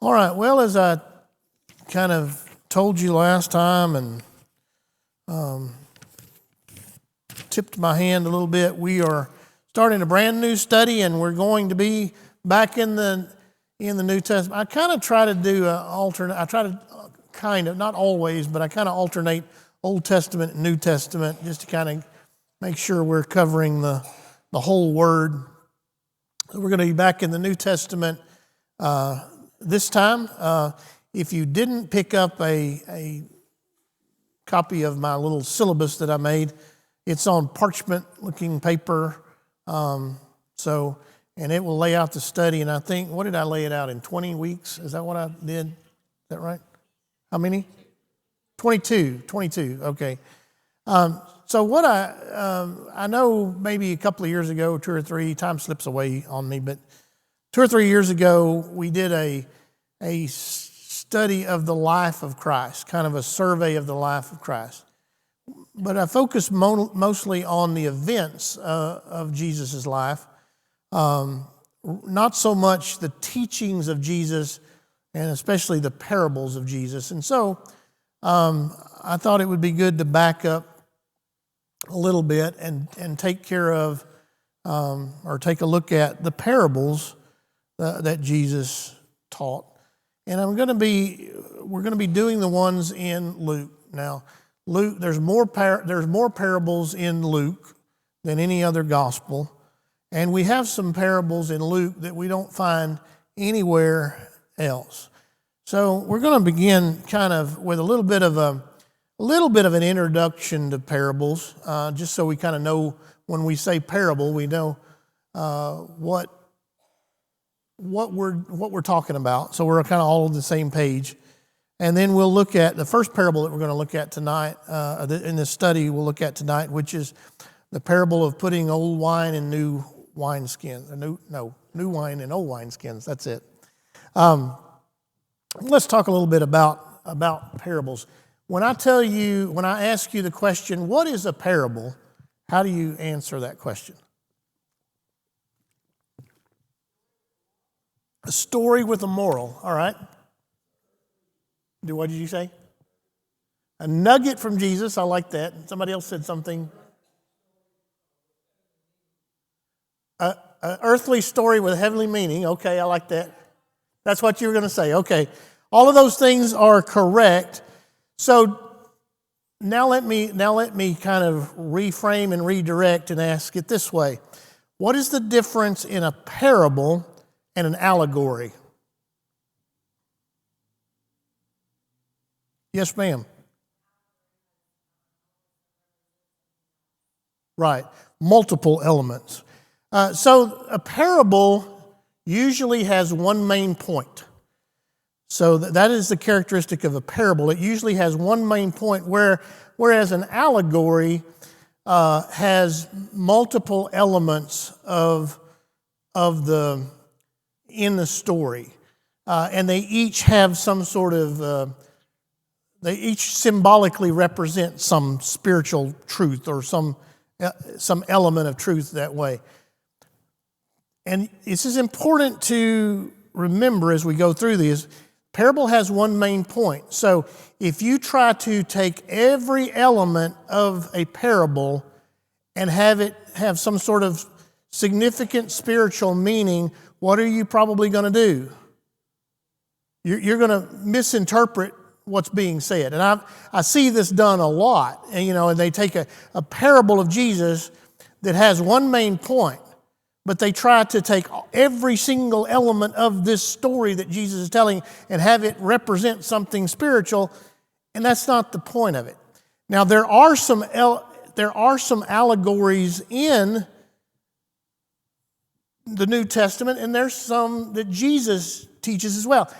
All right, well, as I kind of told you last time and tipped my hand a little bit, we are starting a brand new study, and we're going to be back in the New Testament. I kind of try to do not always, but I kind of alternate Old Testament and New Testament just to kind of make sure we're covering the whole Word. So we're going to be back in the New Testament this time. If you didn't pick up a copy of my little syllabus that I made, it's on parchment-looking paper. And it will lay out the study. And I think, what did I lay it out in? 20 weeks? Is that what I did? Is that right? How many? 22. Okay. So what I know maybe a couple of years ago, 2 or 3, time slips away on me, but 2 or 3 years ago, we did a study of the life of Christ, kind of a survey of the life of Christ. But I focused mostly on the events of Jesus' life, not so much the teachings of Jesus, and especially the parables of Jesus. And so I thought it would be good to back up a little bit and take care of or take a look at the parables that Jesus taught. And we're going to be doing the ones in Luke. Now, Luke, there's more parables in Luke than any other gospel, and we have some parables in Luke that we don't find anywhere else. So we're going to begin kind of with a little bit of an introduction to parables, just so we kind of know when we say parable, we know what we're talking about. So we're kind of all on the same page. And then we'll look at the first parable that we're going to look at tonight, in this study we'll look at tonight, which is the parable of putting old wine in new wineskins. New wine in old wineskins. That's it. Let's talk a little bit about parables. When I ask you the question, what is a parable? How do you answer that question? A story with a moral, all right? What did you say? A nugget from Jesus, I like that. Somebody else said something. An earthly story with heavenly meaning, okay, I like that. That's what you were going to say, okay. All of those things are correct. So now let me kind of reframe and redirect and ask it this way. What is the difference in a parable and an allegory? Yes, ma'am. Right. Multiple elements. So a parable usually has one main point. So that is the characteristic of a parable. It usually has one main point, whereas an allegory has multiple elements in the story, and they each have some sort of. They each symbolically represent some spiritual truth or some element of truth that way. And this is important to remember as we go through these. Parable has one main point. So if you try to take every element of a parable and have some sort of significant spiritual meaning, what are you probably going to do? You're going to misinterpret what's being said. And I see this done a lot. And they take a parable of Jesus that has one main point, but they try to take every single element of this story that Jesus is telling and have it represent something spiritual, and that's not the point of it. Now, there are some allegories in the New Testament, and there's some that Jesus teaches as well.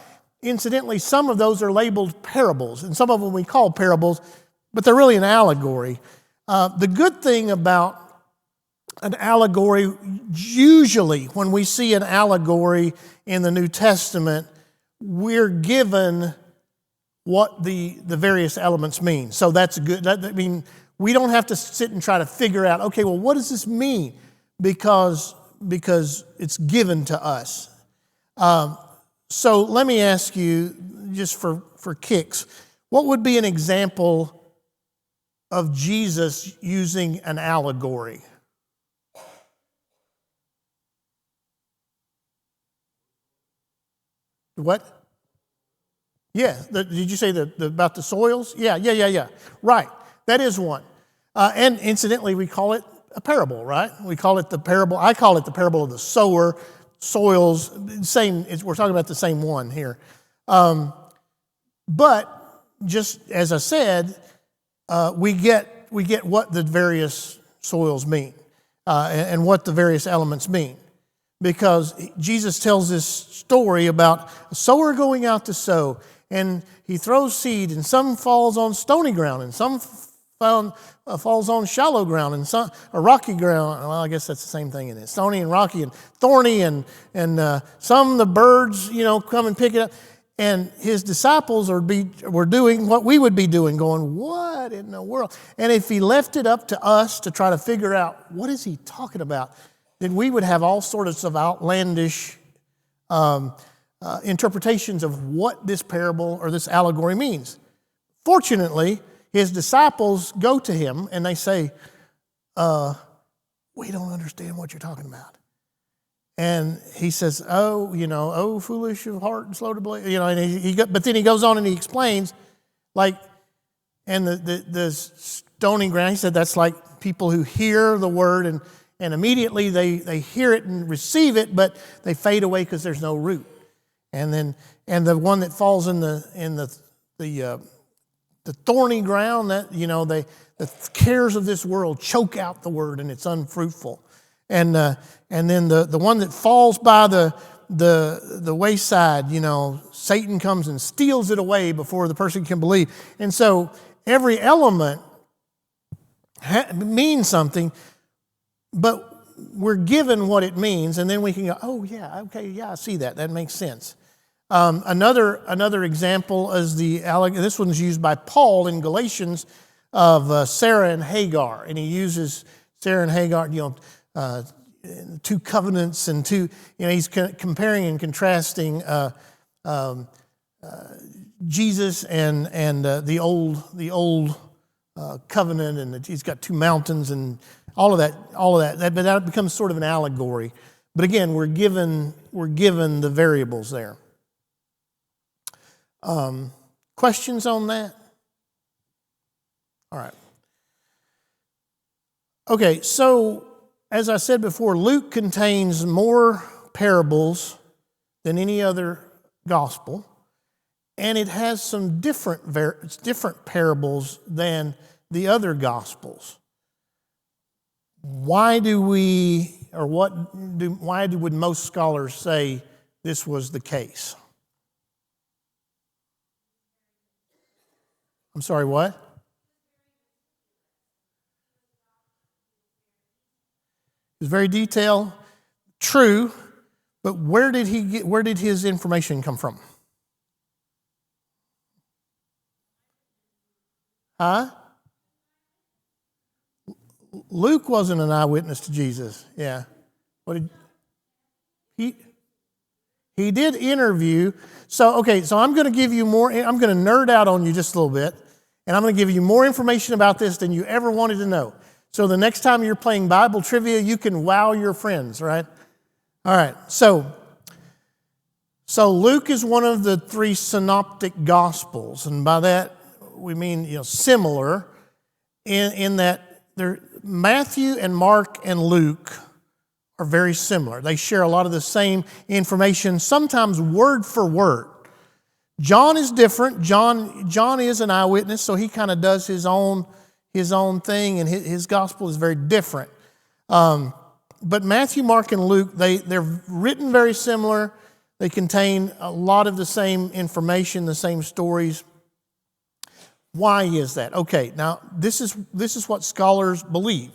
Incidentally, some of those are labeled parables, and some of them we call parables, but they're really an allegory. The good thing about an allegory, usually when we see an allegory in the New Testament, we're given what the various elements mean. So that's good. We don't have to sit and try to figure out, okay, well, what does this mean? Because it's given to us. So let me ask you, just for kicks, what would be an example of Jesus using an allegory? What? Yeah, did you say about the soils? Yeah. Right, that is one. And incidentally, we call it a parable, right? We call it the parable. I call it the parable of the sower, soils. Same. We're talking about the same one here. But just as I said, we get what the various soils mean and what the various elements mean. Because Jesus tells this story about a sower going out to sow, and he throws seed, and some falls on stony ground, and some falls on shallow ground, and some rocky ground. Well, I guess that's the same thing in it. Stony and rocky and thorny, and some the birds, come and pick it up. And his disciples were doing what we would be doing, going, what in the world? And if he left it up to us to try to figure out what is he talking about, then we would have all sorts of outlandish interpretations of what this parable or this allegory means. Fortunately, his disciples go to him and they say, we don't understand what you're talking about. And he says, oh, foolish of heart and slow to believe. And but then he goes on and he explains, and the stony ground, he said that's like people who hear the word and immediately they hear it and receive it, but they fade away because there's no root. And the one that falls in the thorny ground, that the cares of this world choke out the word and it's unfruitful. And then the one that falls by the wayside, Satan comes and steals it away before the person can believe. And so every element means something, but we're given what it means, and then we can go, oh yeah, okay, yeah, I see that. That makes sense. Another example is this one's used by Paul in Galatians of Sarah and Hagar, and he uses Sarah and Hagar, two covenants and he's comparing and contrasting Jesus and the old covenant, and he's got two mountains and all of that. But that becomes sort of an allegory. But again, we're given the variables there. Questions on that? All right. Okay, so as I said before, Luke contains more parables than any other gospel, and it has some different parables than the other gospels. Why would most scholars say this was the case? I'm sorry, what? It's very detailed, true, but where did his information come from? Huh? Luke wasn't an eyewitness to Jesus. Yeah. He did interview. So I'm going to give you more. I'm going to nerd out on you just a little bit, and I'm going to give you more information about this than you ever wanted to know. So the next time you're playing Bible trivia, you can wow your friends, right? All right. So Luke is one of the three synoptic gospels, and by that we mean similar in that Matthew and Mark and Luke are very similar. They share a lot of the same information, sometimes word for word. John is different. John is an eyewitness, so he kind of does his own thing, and his gospel is very different. But Matthew, Mark, and Luke, they're written very similar. They contain a lot of the same information, the same stories. Why is that? Okay, now this is what scholars believe.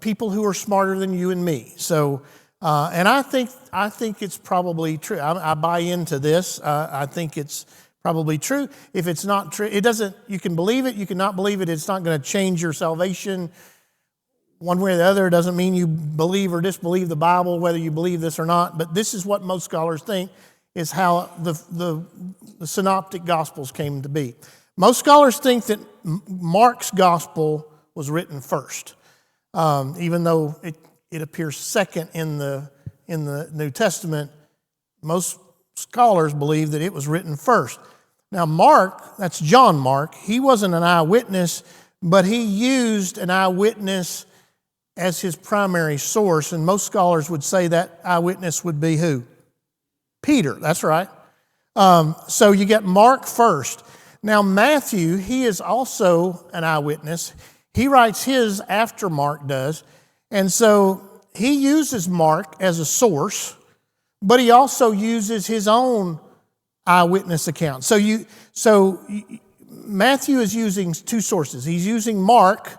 People who are smarter than you and me. So, and I think it's probably true. I buy into this. I think it's probably true. If it's not true, it doesn't. You can believe it. You cannot believe it. It's not going to change your salvation one way or the other. It doesn't mean you believe or disbelieve the Bible, whether you believe this or not. But this is what most scholars think. is how the synoptic gospels came to be. Most scholars think that Mark's gospel was written first, even though it appears second in the New Testament. Most scholars believe that it was written first. Now Mark, that's John Mark, he wasn't an eyewitness, but he used an eyewitness as his primary source, and most scholars would say that eyewitness would be who? Peter, that's right. So you get Mark first. Now Matthew, he is also an eyewitness. He writes his after Mark does, and so he uses Mark as a source, but he also uses his own eyewitness account. So Matthew is using two sources. He's using Mark,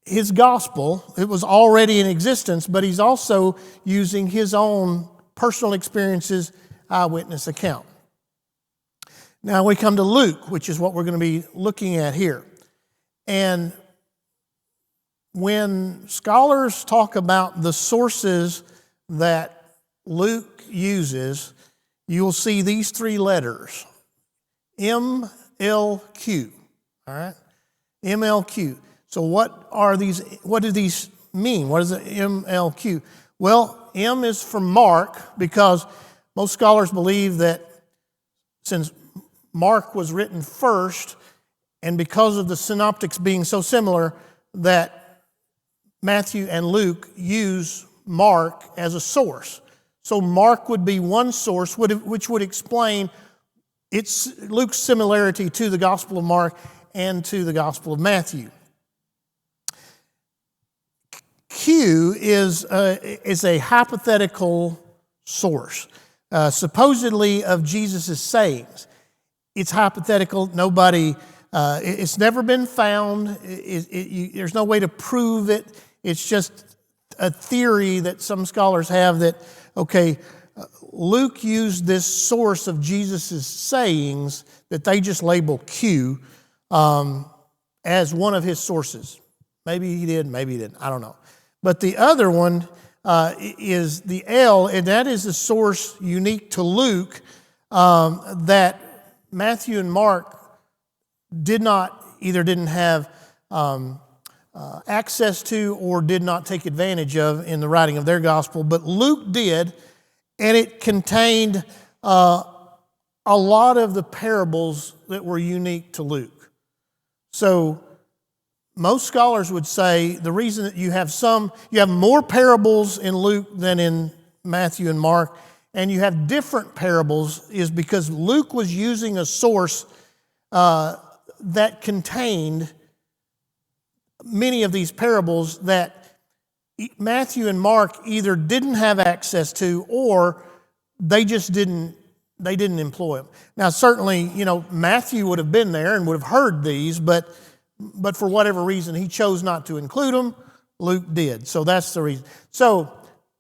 his gospel. It was already in existence, but he's also using his own personal experiences, eyewitness account. Now we come to Luke, which is what we're going to be looking at here. And when scholars talk about the sources that Luke uses, you'll see these three letters, MLQ, all right? MLQ. So what do these mean? What is the MLQ? Well, M is for Mark, because most scholars believe that since Mark was written first, and because of the synoptics being so similar, that Matthew and Luke use Mark as a source. So Mark would be one source, which would explain Luke's similarity to the Gospel of Mark and to the Gospel of Matthew. Q is a hypothetical sourse, supposedly of Jesus' sayings. It's hypothetical. It's never been found. There's no way to prove it. It's just a theory that some scholars have that, okay, Luke used this source of Jesus' sayings that they just label Q as one of his sources. Maybe he did, maybe he didn't. I don't know. But the other one is the L, and that is a source unique to Luke that Matthew and Mark didn't have access to or did not take advantage of in the writing of their gospel, but Luke did, and it contained a lot of the parables that were unique to Luke. So most scholars would say the reason that you have more parables in Luke than in Matthew and Mark, and you have different parables, is because Luke was using a source that contained many of these parables that Matthew and Mark either didn't have access to or they just didn't employ them. Now certainly, Matthew would have been there and would have heard these, but for whatever reason he chose not to include them. Luke did. So that's the reason. So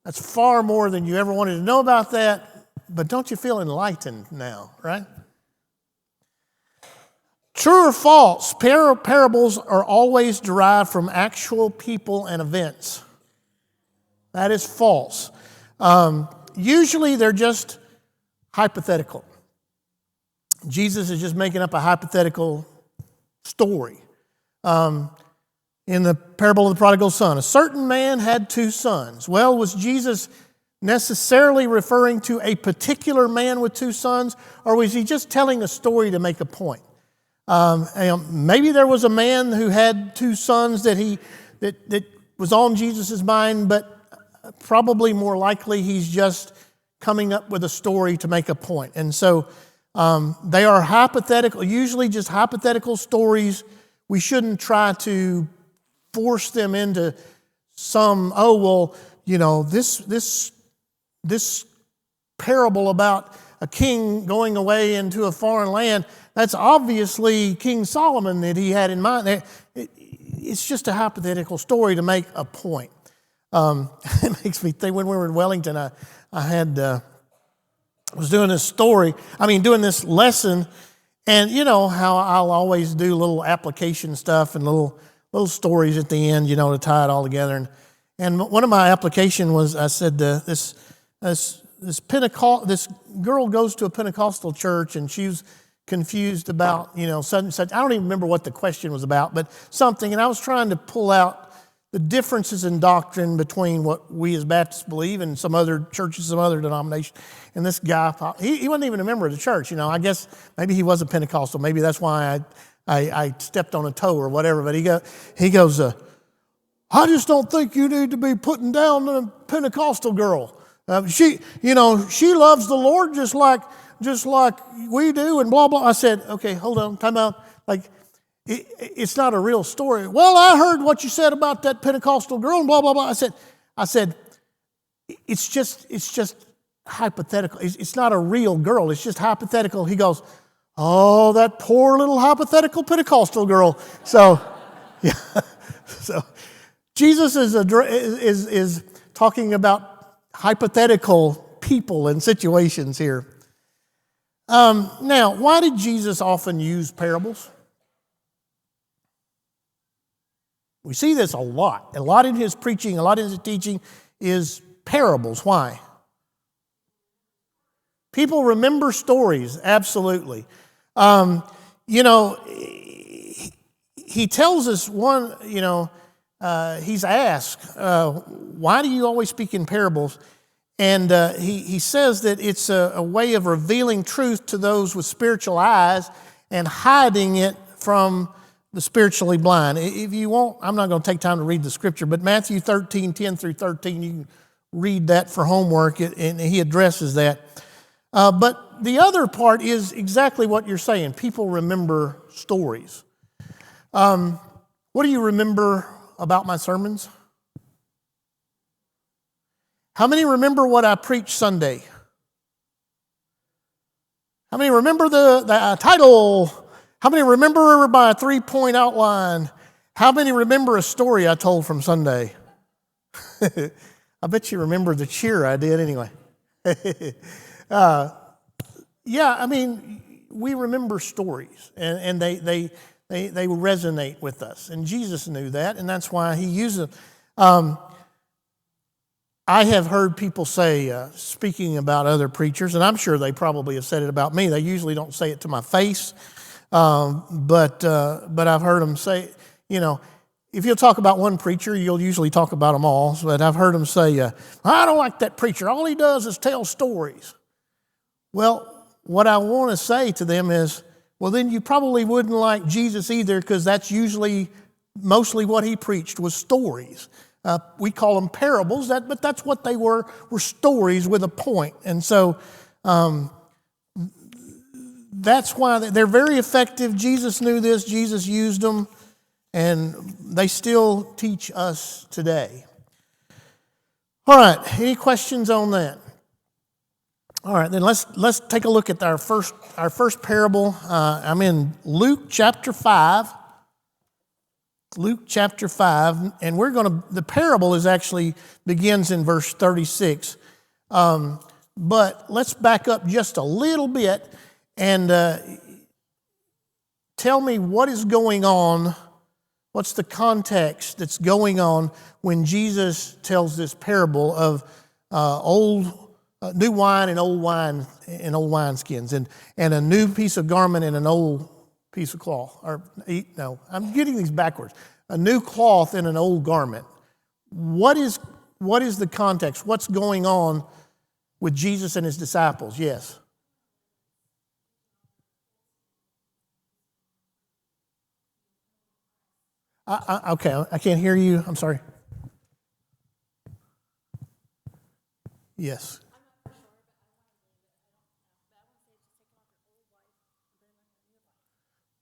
that's far more than you ever wanted to know about that, but don't you feel enlightened now, right? True or false, parables are always derived from actual people and events. That is false. Usually they're just hypothetical. Jesus is just making up a hypothetical story. In the parable of the prodigal son, a certain man had two sons. Well, was Jesus necessarily referring to a particular man with two sons, or was he just telling a story to make a point? Maybe there was a man who had two sons that was on Jesus' mind, but probably more likely he's just coming up with a story to make a point. And so they are hypothetical, usually just hypothetical stories. We shouldn't try to force them into some, this parable about a king going away into a foreign land, that's obviously King Solomon that he had in mind. It's just a hypothetical story to make a point. It makes me think when we were in Wellington, I was doing this lesson, and you know how I'll always do little application stuff and little stories at the end, to tie it all together. And one of my application was, I said, this this girl goes to a Pentecostal church, and she was confused about, such. I don't even remember what the question was about, but something. And I was trying to pull out the differences in doctrine between what we as Baptists believe and some other churches, some other denominations. And this guy, he wasn't even a member of the church. I guess maybe he was a Pentecostal. Maybe that's why I stepped on a toe or whatever. But he goes, I just don't think you need to be putting down the Pentecostal girl. She loves the Lord just like we do, and blah blah. I said, okay, hold on, time out. It's not a real story. Well, I heard what you said about that Pentecostal girl, and blah blah blah. I said, it's just hypothetical. It's not a real girl. It's just hypothetical. He goes, oh, that poor little hypothetical Pentecostal girl. So, yeah. So, Jesus is talking about hypothetical people and situations here. Now, why did Jesus often use parables? We see this a lot. A lot in his preaching, a lot in his teaching is parables. Why? People remember stories, absolutely. He tells us one, he's asked, why do you always speak in parables? And he says that it's a way of revealing truth to those with spiritual eyes and hiding it from the spiritually blind. If you want, I'm not going to take time to read the scripture, but Matthew 13, 10 through 13, you can read that for homework, and he addresses that. But the other part is exactly what you're saying. People remember stories. What do you remember about my sermons? How many remember what I preached Sunday? How many remember the title? How many remember my 3-point outline? How many remember a story I told from Sunday? I bet you remember the cheer I did anyway. We remember stories, and they resonate with us. And Jesus knew that, and that's why he used them. I have heard people say, speaking about other preachers, and I'm sure they probably have said it about me. They usually don't say it to my face, but I've heard them say, if you'll talk about one preacher, you'll usually talk about them all. But I've heard them say, I don't like that preacher. All he does is tell stories. Well, what I want to say to them is, well, then you probably wouldn't like Jesus either, because that's mostly what he preached was stories. We call them parables, but that's what they were stories with a point. And so that's why they're very effective. Jesus knew this. Jesus used them, and they still teach us today. All right, any questions on that? All right, then let's take a look at our first parable. I'm in Luke chapter 5. Luke chapter 5, and the parable begins in verse 36. But let's back up just a little bit and tell me what is going on. What's the context that's going on when Jesus tells this parable of new wine and old wine and old wineskins, and a new piece of garment and an old piece of cloth? I'm getting these backwards. A new cloth and an old garment. What is the context? What's going on with Jesus and his disciples? Yes. Okay, I can't hear you. I'm sorry. Yes.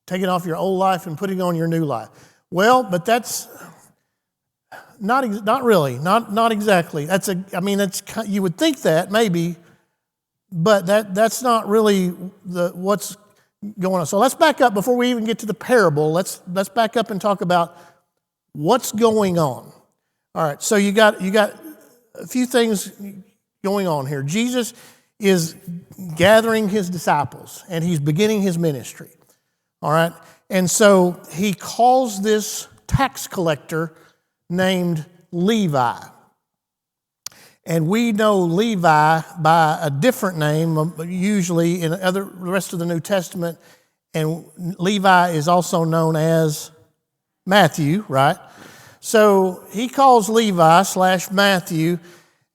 Taking off your old life and putting on your new life. Well, but that's not really, not exactly. You would think that maybe, but that's not really what's going on. So let's back up before we even get to the parable. Let's back up and talk about what's going on. All right. So you got a few things going on here. Jesus is gathering his disciples, and he's beginning his ministry. All right. And so he calls this tax collector named Levi. And we know Levi by a different name, usually in the rest of the New Testament. And Levi is also known as Matthew, right? So he calls Levi / Matthew,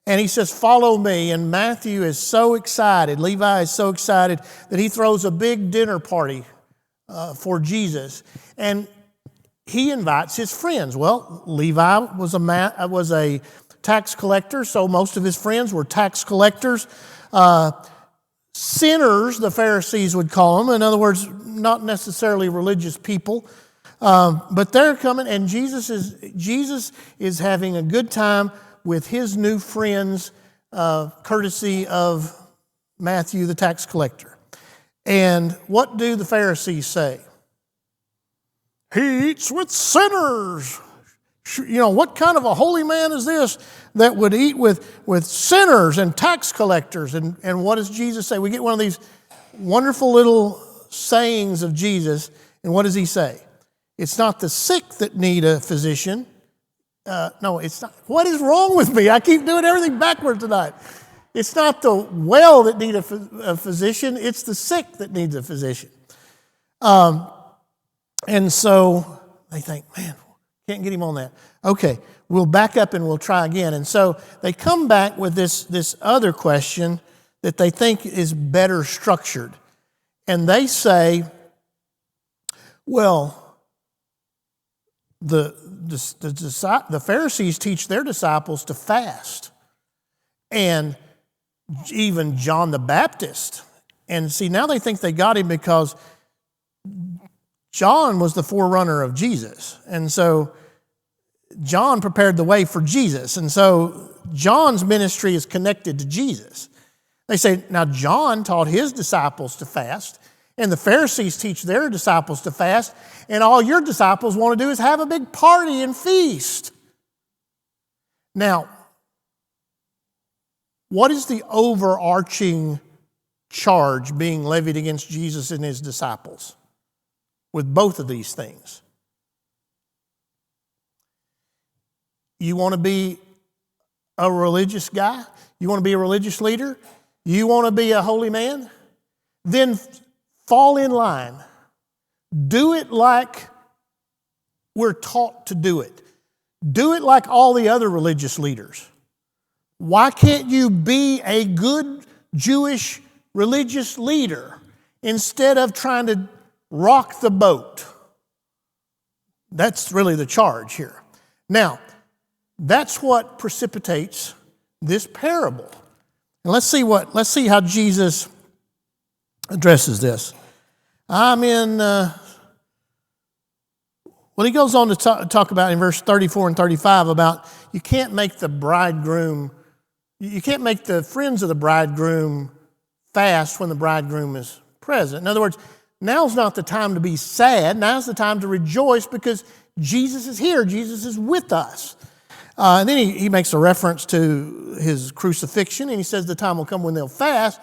and he says, follow me. And Matthew is so excited. Levi is so excited that he throws a big dinner party for Jesus. And he invites his friends. Well, Levi was a tax collector, so most of his friends were tax collectors. Sinners, the Pharisees would call them. In other words, not necessarily religious people. But they're coming, and Jesus is having a good time with his new friends, courtesy of Matthew, the tax collector. And what do the Pharisees say? He eats with sinners. You know, what kind of a holy man is this that would eat with sinners and tax collectors? And what does Jesus say? We get one of these wonderful little sayings of Jesus, and what does he say? It's not the sick that need a physician. No, it's not. What is wrong with me? I keep doing everything backwards tonight. It's not the well that need a physician. It's the sick that needs a physician. And so they think, man, can't get him on that. Okay, we'll back up and we'll try again. And so they come back with this other question that they think is better structured. And they say, well, the Pharisees teach their disciples to fast. And even John the Baptist. And see, now they think they got him because John was the forerunner of Jesus. And so John prepared the way for Jesus. And so John's ministry is connected to Jesus. They say, now John taught his disciples to fast, and the Pharisees teach their disciples to fast, and all your disciples want to do is have a big party and feast. Now, what is the overarching charge being levied against Jesus and his disciples with both of these things? You want to be a religious guy? You want to be a religious leader? You want to be a holy man? Then fall in line. Do it like we're taught to do it. Do it like all the other religious leaders. Why can't you be a good Jewish religious leader instead of trying to rock the boat? That's really the charge here. Now, that's what precipitates this parable. And let's see how Jesus addresses this. He goes on to talk about in verse 34 and 35 about you can't make the friends of the bridegroom fast when the bridegroom is present. In other words, now's not the time to be sad. Now's the time to rejoice because Jesus is here. Jesus is with us. And then he makes a reference to his crucifixion, and he says the time will come when they'll fast.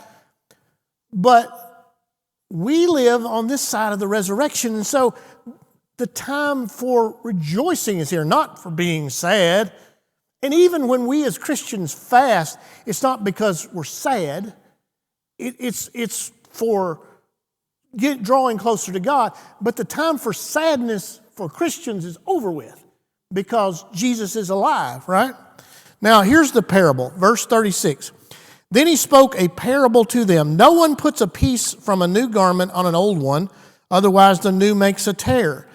But we live on this side of the resurrection, and so the time for rejoicing is here, not for being sad. And even when we as Christians fast, it's not because we're sad. It's for drawing closer to God. But the time for sadness for Christians is over with because Jesus is alive, right? Now, here's the parable, verse 36. Then he spoke a parable to them. No one puts a piece from a new garment on an old one, otherwise the new makes a tear.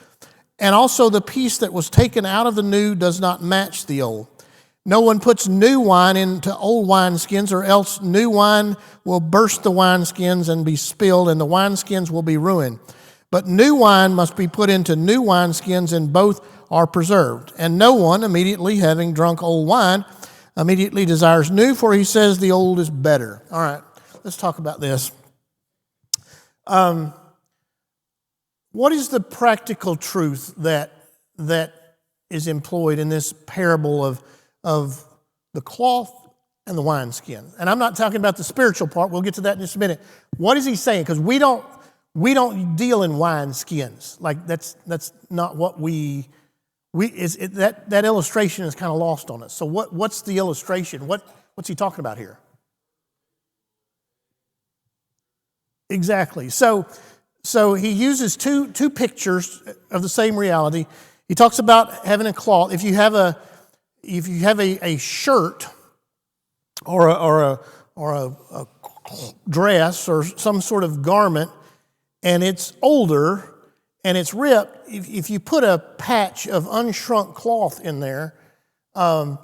And also the piece that was taken out of the new does not match the old. No one puts new wine into old wineskins, or else new wine will burst the wineskins and be spilled, and the wineskins will be ruined. But new wine must be put into new wineskins, and both are preserved. And no one, immediately having drunk old wine, immediately desires new, for he says the old is better. All right, let's talk about this. What is the practical truth that is employed in this parable of the cloth and the wineskin? And I'm not talking about the spiritual part. We'll get to that in just a minute. What is he saying? Because we don't deal in wineskins. Like that's not what that illustration is kind of lost on us. So what's the illustration? What's he talking about here? Exactly. So he uses two pictures of the same reality. He talks about having a cloth. If you have a shirt or a dress or some sort of garment, and it's older and it's ripped, if you put a patch of unshrunk cloth in there, then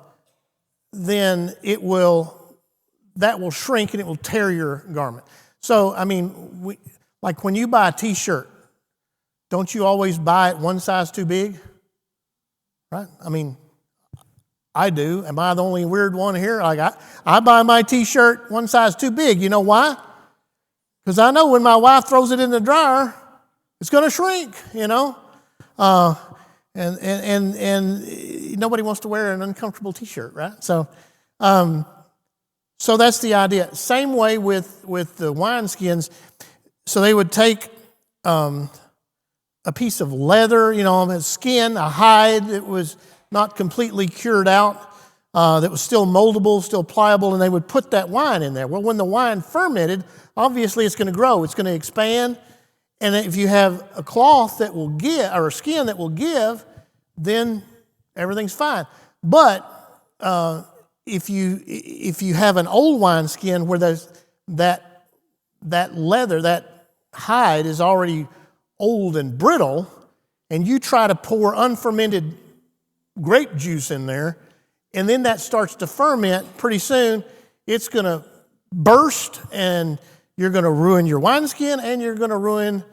that will shrink and it will tear your garment. So, I mean, like when you buy a T-shirt, don't you always buy it one size too big? Right? I mean, I do. Am I the only weird one here? Like I buy my T-shirt one size too big. You know why? Because I know when my wife throws it in the dryer, it's going to shrink. And nobody wants to wear an uncomfortable T-shirt, right? So that's the idea. Same way with the wineskins. So they would take a piece of leather, a skin, a hide that was not completely cured out, that was still moldable, still pliable, and they would put that wine in there. Well, when the wine fermented, obviously it's going to grow, it's going to expand, and if you have a cloth that will give, or a skin that will give, then everything's fine. But if you have an old wine skin where there's that leather, that hide is already old and brittle, and you try to pour unfermented grape juice in there, and then that starts to ferment, pretty soon it's going to burst, and you're going to ruin your wineskin, and you're going to ruin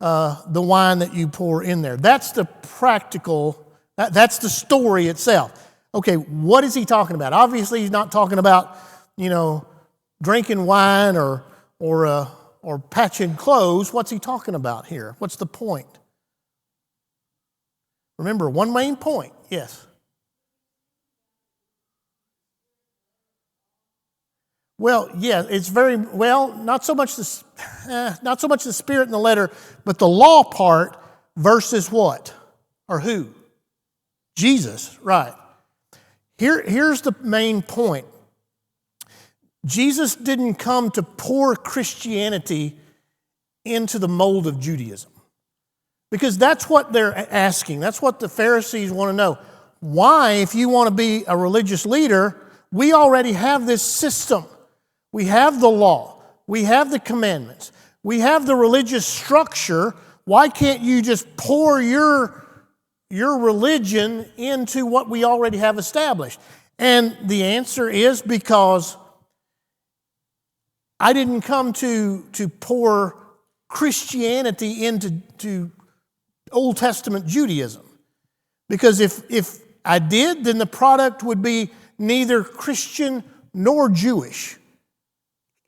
the wine that you pour in there. That's the practical, that's the story itself. Okay, what is he talking about? Obviously, he's not talking about, drinking wine or patching clothes. What's he talking about here? What's the point? Remember, one main point. Yes. Well, yeah, it's very well. Not so much the spirit and the letter, but the law part versus what or who? Jesus, right? Here's the main point. Jesus didn't come to pour Christianity into the mold of Judaism. Because that's what they're asking. That's what the Pharisees want to know. Why, if you want to be a religious leader, we already have this system. We have the law. We have the commandments. We have the religious structure. Why can't you just pour your religion into what we already have established? And the answer is because I didn't come to pour Christianity into Old Testament Judaism. Because if I did, then the product would be neither Christian nor Jewish.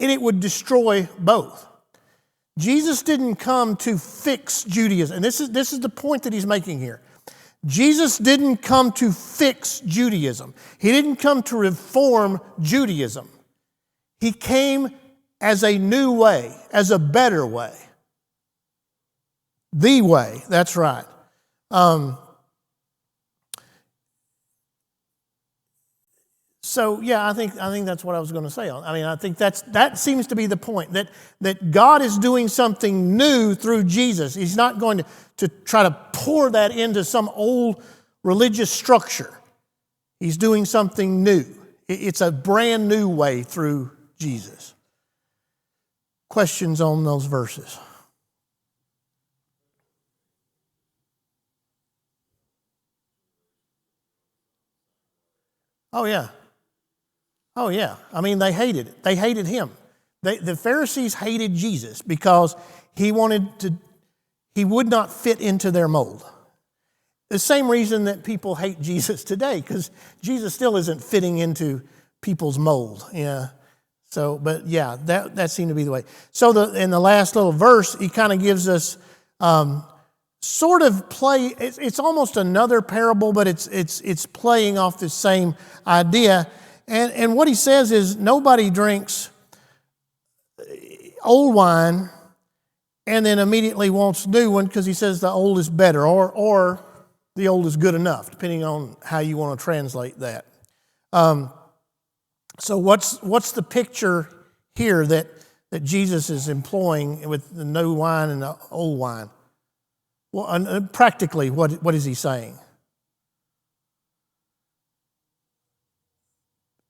And it would destroy both. Jesus didn't come to fix Judaism. And this is the point that he's making here. Jesus didn't come to fix Judaism. He didn't come to reform Judaism. He came as a new way, as a better way. The way, that's right. So yeah, I think that's what I was going to say. I mean, I think that seems to be the point, that God is doing something new through Jesus. He's not going to try to pour that into some old religious structure. He's doing something new. It's a brand new way through Jesus. Questions on those verses? Oh, yeah. Oh, yeah. I mean, they hated it. They hated him. The Pharisees hated Jesus because he would not fit into their mold. The same reason that people hate Jesus today, because Jesus still isn't fitting into people's mold. Yeah. So, but yeah, that seemed to be the way. So in the last little verse, he kind of gives us sort of play. It's almost another parable, but it's playing off the same idea. And what he says is nobody drinks old wine and then immediately wants new one because he says the old is better or the old is good enough, depending on how you want to translate that. So what's the picture here that Jesus is employing with the new wine and the old wine? Well, practically, what is he saying?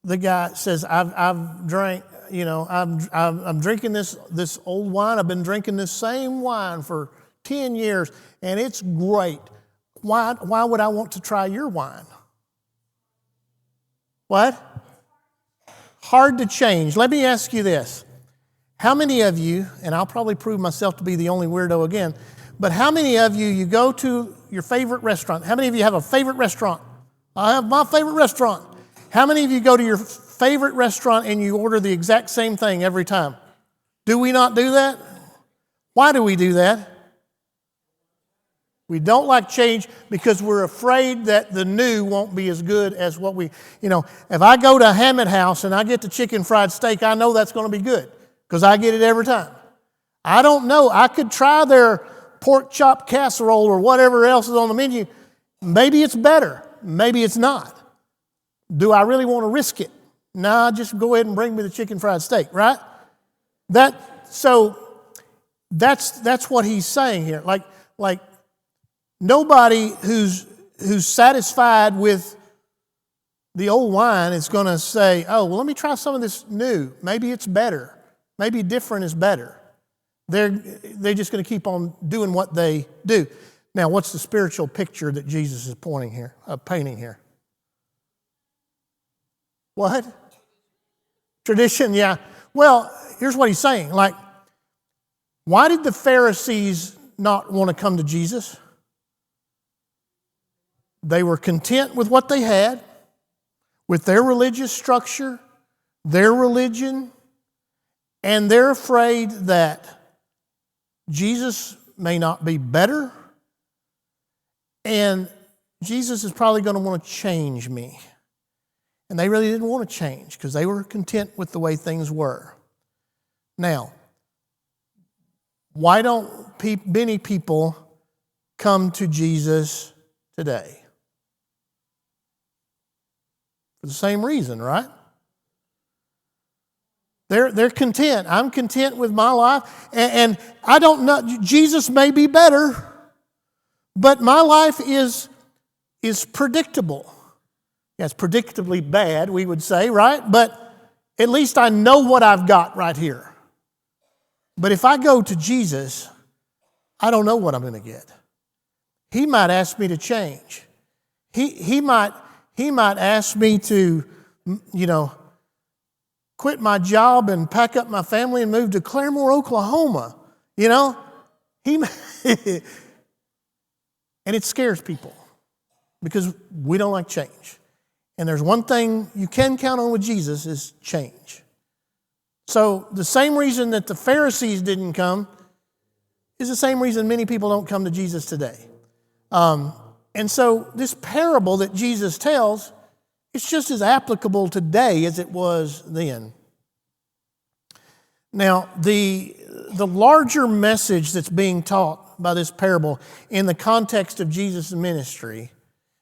The guy says, "I've drank, I'm drinking this old wine. I've been drinking this same wine for 10 years, and it's great. Why would I want to try your wine?" What? Hard to change. Let me ask you this. How many of you, and I'll probably prove myself to be the only weirdo again, but how many of you go to your favorite restaurant? How many of you have a favorite restaurant? I have my favorite restaurant. How many of you go to your favorite restaurant and you order the exact same thing every time? Do we not do that? Why do we do that? We don't like change because we're afraid that the new won't be as good as what if I go to Hammett House and I get the chicken fried steak, I know that's going to be good because I get it every time. I don't know. I could try their pork chop casserole or whatever else is on the menu. Maybe it's better. Maybe it's not. Do I really want to risk it? Nah, just go ahead and bring me the chicken fried steak, right? That's what he's saying here. Like nobody who's satisfied with the old wine is going to say, "Oh, well, let me try some of this new. Maybe it's better. Maybe different is better." They're just going to keep on doing what they do. Now, what's the spiritual picture that Jesus is painting here? What? Tradition, yeah. Well, here's what he's saying. Like, why did the Pharisees not want to come to Jesus? They were content with what they had, with their religious structure, their religion, and they're afraid that Jesus may not be better, and Jesus is probably going to want to change me. And they really didn't want to change because they were content with the way things were. Now, why don't many people come to Jesus today? For the same reason, right? They're content. I'm content with my life. And I don't know, Jesus may be better, but my life is predictable. Yeah, it's predictably bad, we would say, right? But at least I know what I've got right here. But if I go to Jesus, I don't know what I'm going to get. He might ask me to change. He might ask me to, quit my job and pack up my family and move to Claremore, Oklahoma. And it scares people because we don't like change. And there's one thing you can count on with Jesus is change. So the same reason that the Pharisees didn't come is the same reason many people don't come to Jesus today. And so this parable that Jesus tells, it's just as applicable today as it was then. Now, the larger message that's being taught by this parable in the context of Jesus' ministry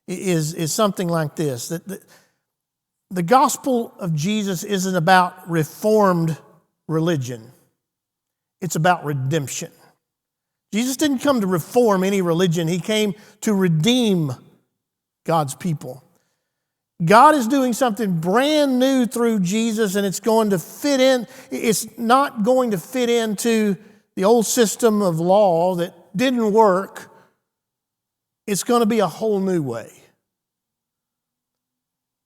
is something like this. That the gospel of Jesus isn't about reformed religion. It's about redemption. Jesus didn't come to reform any religion. He came to redeem God's people. God is doing something brand new through Jesus, and it's going to fit in. It's not going to fit into the old system of law that didn't work. It's going to be a whole new way.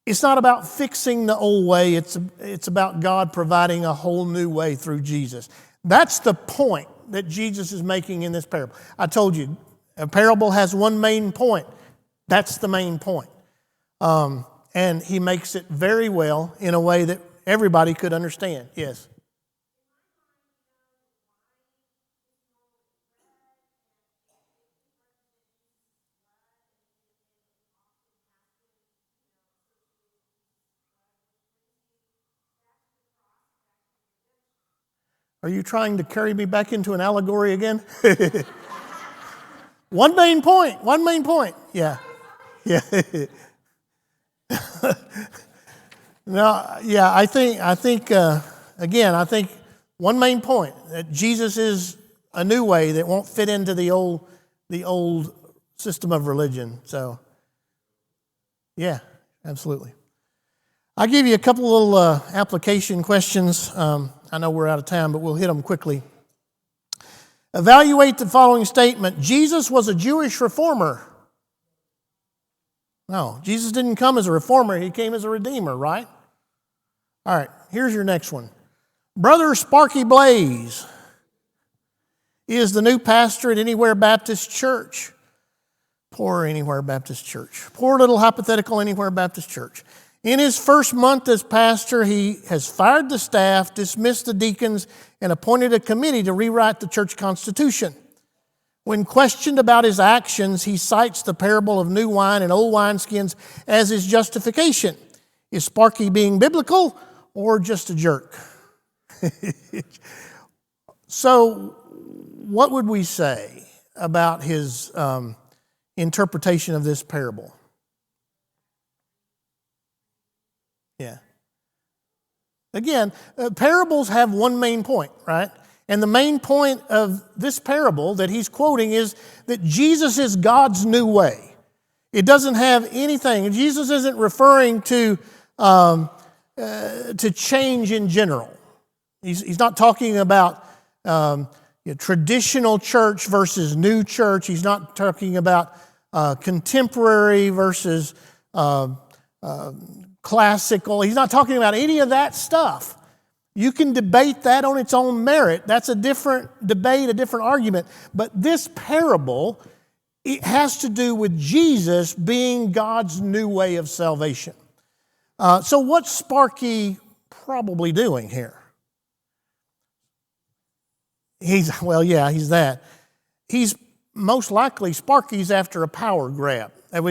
It's not about fixing the old way. It's about God providing a whole new way through Jesus. That's the point that Jesus is making in this parable. I told you, a parable has one main point. That's the main point. And he makes it very well in a way that everybody could understand. Yes? Are you trying to carry me back into an allegory again? One main point. Yeah. No, yeah, I think again, I think one main point that Jesus is a new way that won't fit into the old system of religion. So, yeah, absolutely. I'll give you a couple little application questions. I know we're out of time, but we'll hit them quickly. Evaluate the following statement. Jesus was a Jewish reformer. No, Jesus didn't come as a reformer. He came as a redeemer, right? All right, here's your next one. Brother Sparky Blaze is the new pastor at Anywhere Baptist Church. Poor Anywhere Baptist Church. Poor little hypothetical Anywhere Baptist Church. In his first month as pastor, he has fired the staff, dismissed the deacons, and appointed a committee to rewrite the church constitution. When questioned about his actions, he cites the parable of new wine and old wineskins as his justification. Is Sparky being biblical or just a jerk? So, what would we say about his interpretation of this parable? Yeah. Again, parables have one main point, right? And the main point of this parable that he's quoting is that Jesus is God's new way. It doesn't have anything. Jesus isn't referring to change in general. He's not talking about traditional church versus new church. He's not talking about contemporary versus classical. He's not talking about any of that stuff. You can debate that on its own merit. That's a different debate, a different argument. But this parable, it has to do with Jesus being God's new way of salvation. So what's Sparky probably doing here? He's that. He's most likely, Sparky's after a power grab. That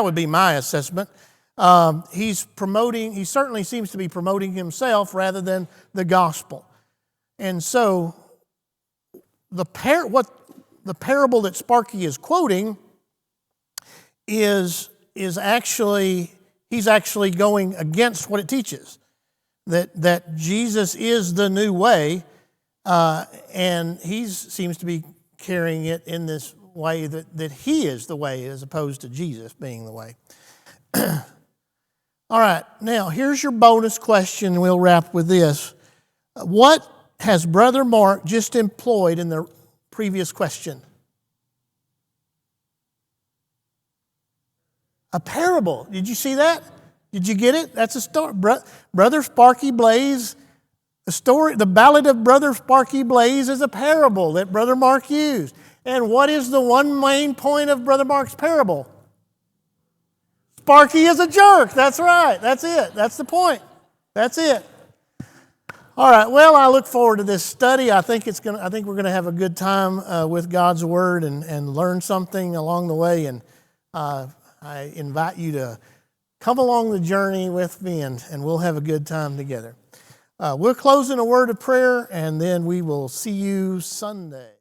would be my assessment. He certainly seems to be promoting himself rather than the gospel. And so the parable that Sparky is quoting is actually, he's actually going against what it teaches. That Jesus is the new way, and he seems to be carrying it in this way that he is the way as opposed to Jesus being the way. All right, now here's your bonus question. We'll wrap with this. What has Brother Mark just employed in the previous question? A parable. Did you see that? Did you get it? That's a story. Brother Sparky Blaze, the story, the Ballad of Brother Sparky Blaze is a parable that Brother Mark used. And what is the one main point of Brother Mark's parable? Sparky is a jerk. That's right. That's it. That's the point. That's it. All right. Well, I look forward to this study. I think we're going to have a good time with God's Word and learn something along the way. And I invite you to come along the journey with me, and we'll have a good time together. We'll close in a word of prayer, and then we will see you Sunday.